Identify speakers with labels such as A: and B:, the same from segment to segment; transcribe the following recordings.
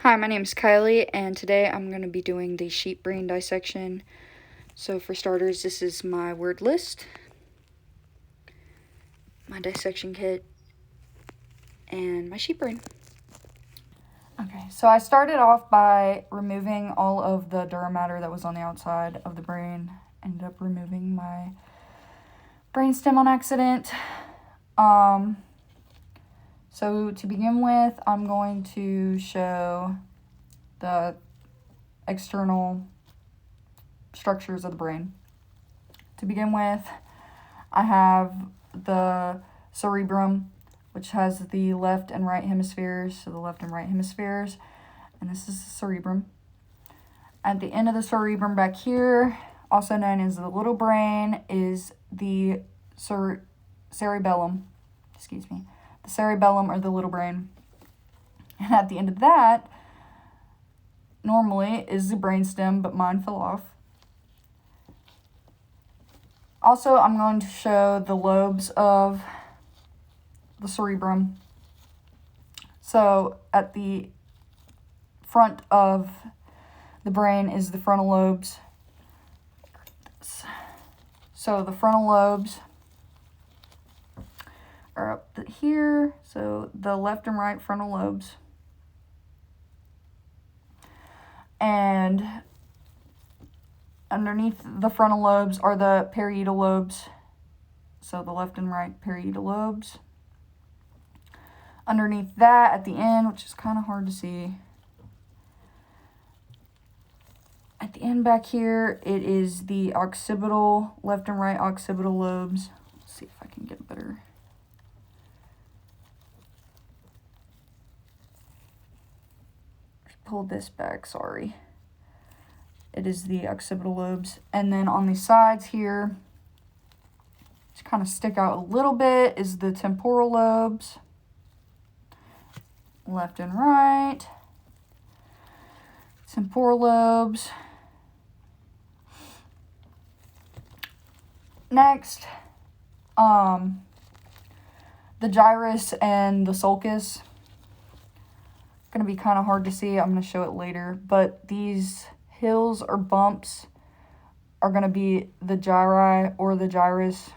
A: Hi, my name is Kylie, and today I'm going to be doing the sheep brain dissection. So for starters, this is my word list, my dissection kit, and my sheep brain. Okay, so I started off by removing all of the dura matter that was on the outside of the brain. Ended up removing my brainstem on accident. So to begin with, I'm going to show the external structures of the brain. To begin with, I have the cerebrum, which has the left and right hemispheres, so the left and right hemispheres, and this is the cerebrum. At the end of the cerebrum back here, also known as the little brain, is the cerebellum, the cerebellum or the little brain. And at the end of that, normally, is the brainstem, but mine fell off. Also, I'm going to show the lobes of the cerebrum. So at the front of the brain is the frontal lobes. So the frontal lobes are up here. So the left and right frontal lobes. And underneath the frontal lobes are the parietal lobes. So the left and right parietal lobes. Underneath that, at the end, which is kind of hard to see, at the end back here, it is the occipital, left and right occipital lobes. Let's see if I can get better. Pull this back, sorry. It is the occipital lobes. And then on the sides here, to kind of stick out a little bit, is the temporal lobes. Left and right. Temporal lobes. Next, the gyrus and the sulcus. Going to be kind of hard to see. I'm going to show it later. But these hills or bumps are going to be the gyri or the gyrus.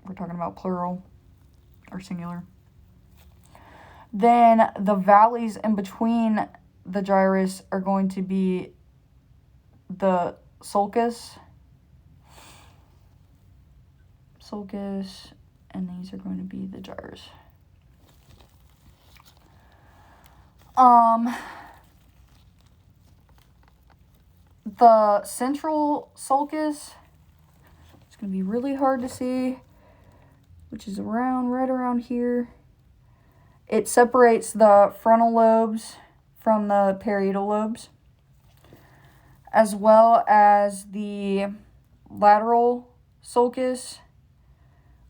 A: We're talking about plural or singular. Then the valleys in between the gyrus are going to be the sulcus. And these are going to be the gyrus. The central sulcus, it's going to be really hard to see, which is right around here. It separates the frontal lobes from the parietal lobes, as well as the lateral sulcus,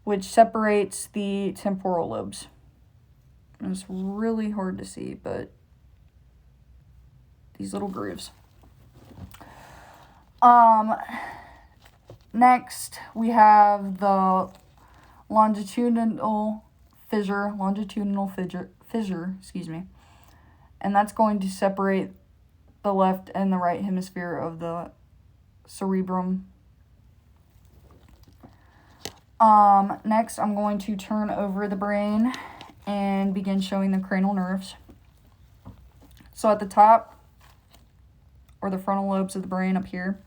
A: which separates the temporal lobes. And it's really hard to see, but these little grooves. Next, we have the longitudinal fissure, and that's going to separate the left and the right hemisphere of the cerebrum. Next, I'm going to turn over the brain and begin showing the cranial nerves. So at the top, or the frontal lobes of the brain up here,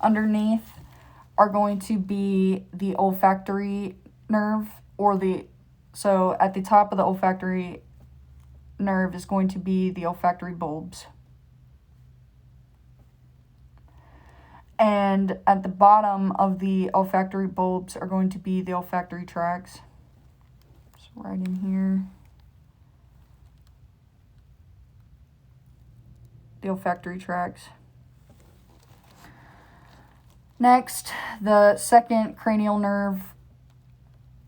A: underneath are going to be the olfactory nerve, so at the top of the olfactory nerve is going to be the olfactory bulbs. And at the bottom of the olfactory bulbs are going to be the olfactory tracts. So right in here. The olfactory tracts. Next, the second cranial nerve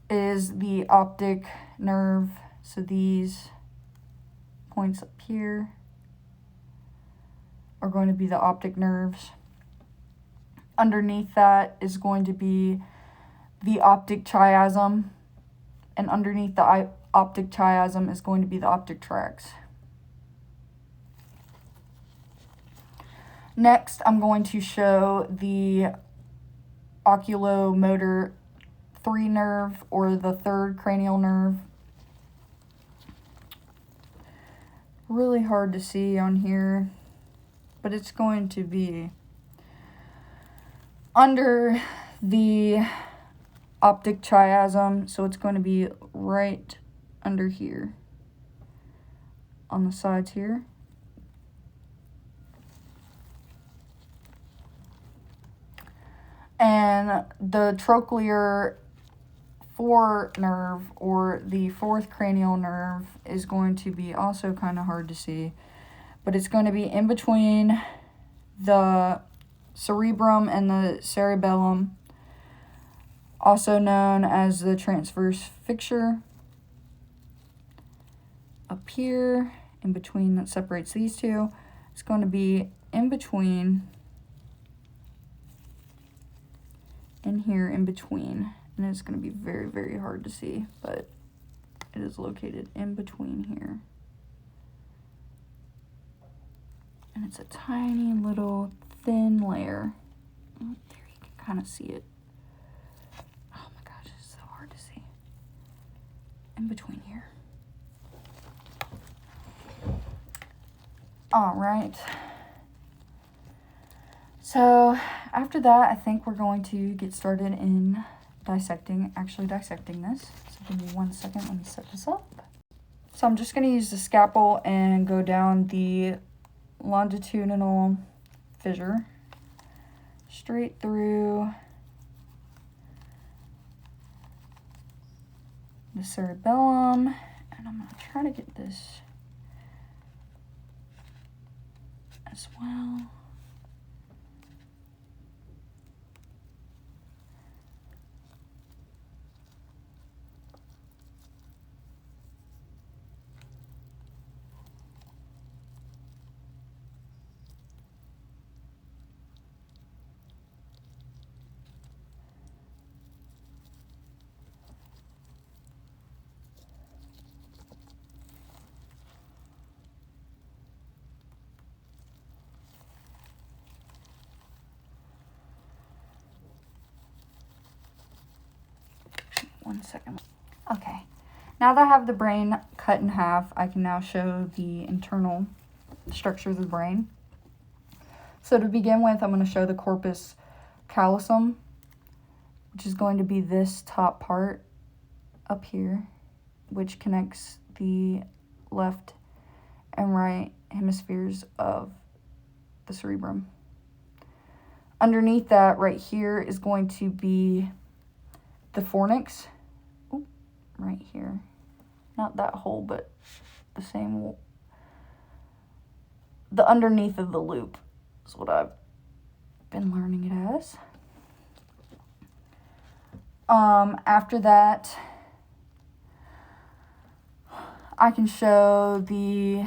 A: is the optic nerve. So these points up here are going to be the optic nerves. Underneath that is going to be the optic chiasm, and underneath the optic chiasm is going to be the optic tracts. Next, I'm going to show the oculomotor 3 nerve, or the third cranial nerve. Really hard to see on here, but it's going to be under the optic chiasm, so it's going to be right under here on the sides here. And the trochlear 4 nerve, or the fourth cranial nerve, is going to be also kind of hard to see, but it's going to be in between the cerebrum and the cerebellum, also known as the transverse fissure. Up here, in between, that separates these two, it's going to be in between, in here, in between, and it's going to be very, very hard to see, but it is located in between here. And it's a tiny little thin layer. Oh, there you can kind of see it. Oh my gosh, it's so hard to see. In between here. All right. So after that, I think we're going to get started in actually dissecting this. So give me 1 second, let me set this up. So I'm just going to use the scalpel and go down the longitudinal fissure straight through the cerebellum, and I'm going to try to get this as well. One second. Okay, now that I have the brain cut in half, I can now show the internal structures of the brain. So to begin with, I'm going to show the corpus callosum, which is going to be this top part up here, which connects the left and right hemispheres of the cerebrum. Underneath that right here is going to be the fornix. Right here, not that hole, but the same, the underneath of the loop is what I've been learning it as. After that, I can show the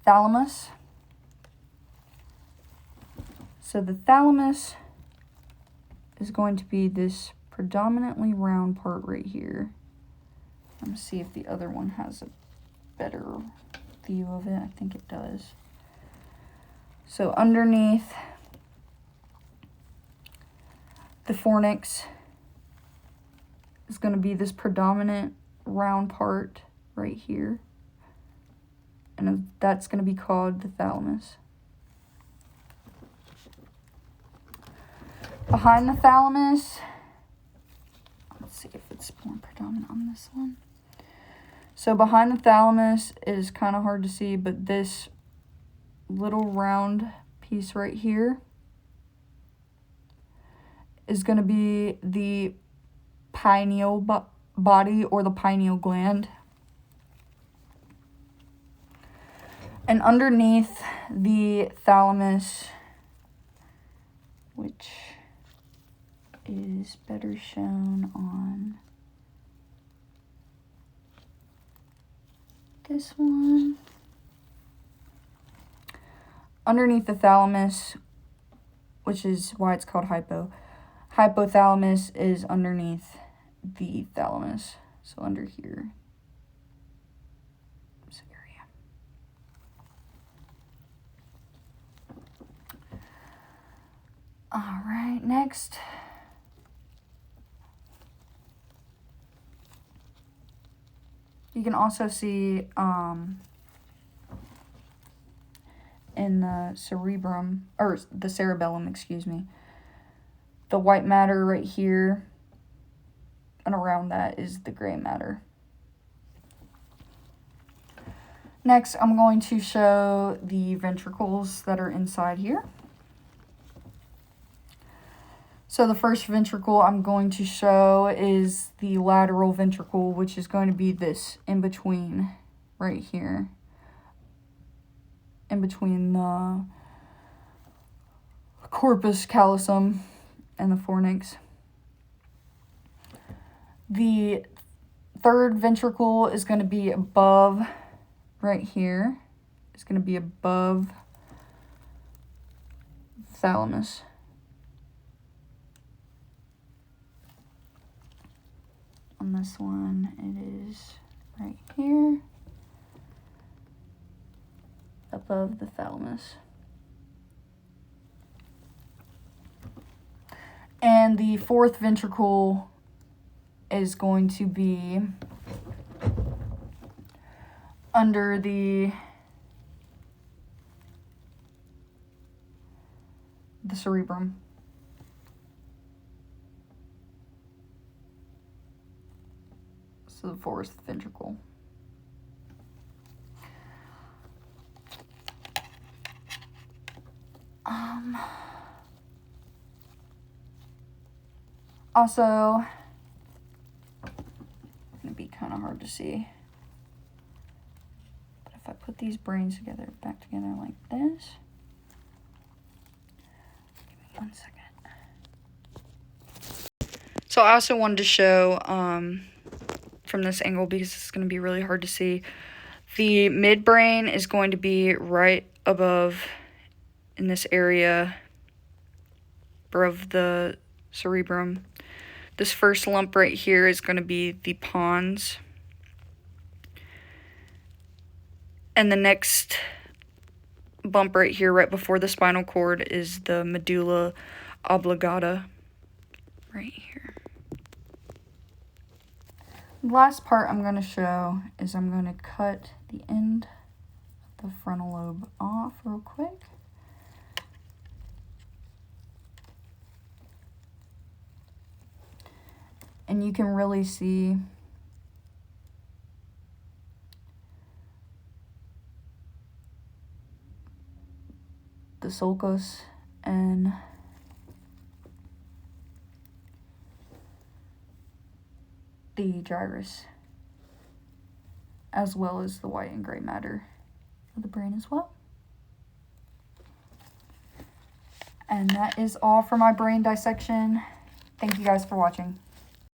A: thalamus. So the thalamus is going to be this predominantly round part right here. Let me see if the other one has a better view of it. I think it does. So underneath the fornix is going to be this predominant round part right here, and that's going to be called the thalamus. Behind the thalamus, let's see if it's more predominant on this one. So behind the thalamus, it is kind of hard to see, but this little round piece right here is going to be the pineal body, or the pineal gland. And underneath the thalamus, which is better shown on this one. Underneath the thalamus, which is why it's called hypothalamus is underneath the thalamus. So under here, this area. All right, next. You can also see in the cerebrum, or the cerebellum, excuse me, the white matter right here, and around that is the gray matter. Next, I'm going to show the ventricles that are inside here. So the first ventricle I'm going to show is the lateral ventricle, which is going to be this in between right here, in between the corpus callosum and the fornix. The third ventricle is going to be above right here. It's going to be above the thalamus. On this one, it is right here, above the thalamus. And the fourth ventricle is going to be under the cerebrum. So the fourth ventricle. Also, it's gonna be kind of hard to see. But if I put these brains back together like this, give me 1 second. So I also wanted to show from this angle, because it's going to be really hard to see. The midbrain is going to be right above in this area, above the cerebrum. This first lump right here is going to be the pons. And the next bump right here, right before the spinal cord, is the medulla oblongata right here. The last part I'm going to show is I'm going to cut the end of the frontal lobe off real quick. And you can really see the sulcus and the gyrus, as well as the white and gray matter of the brain as well. And that is all for my brain dissection. Thank you guys for watching.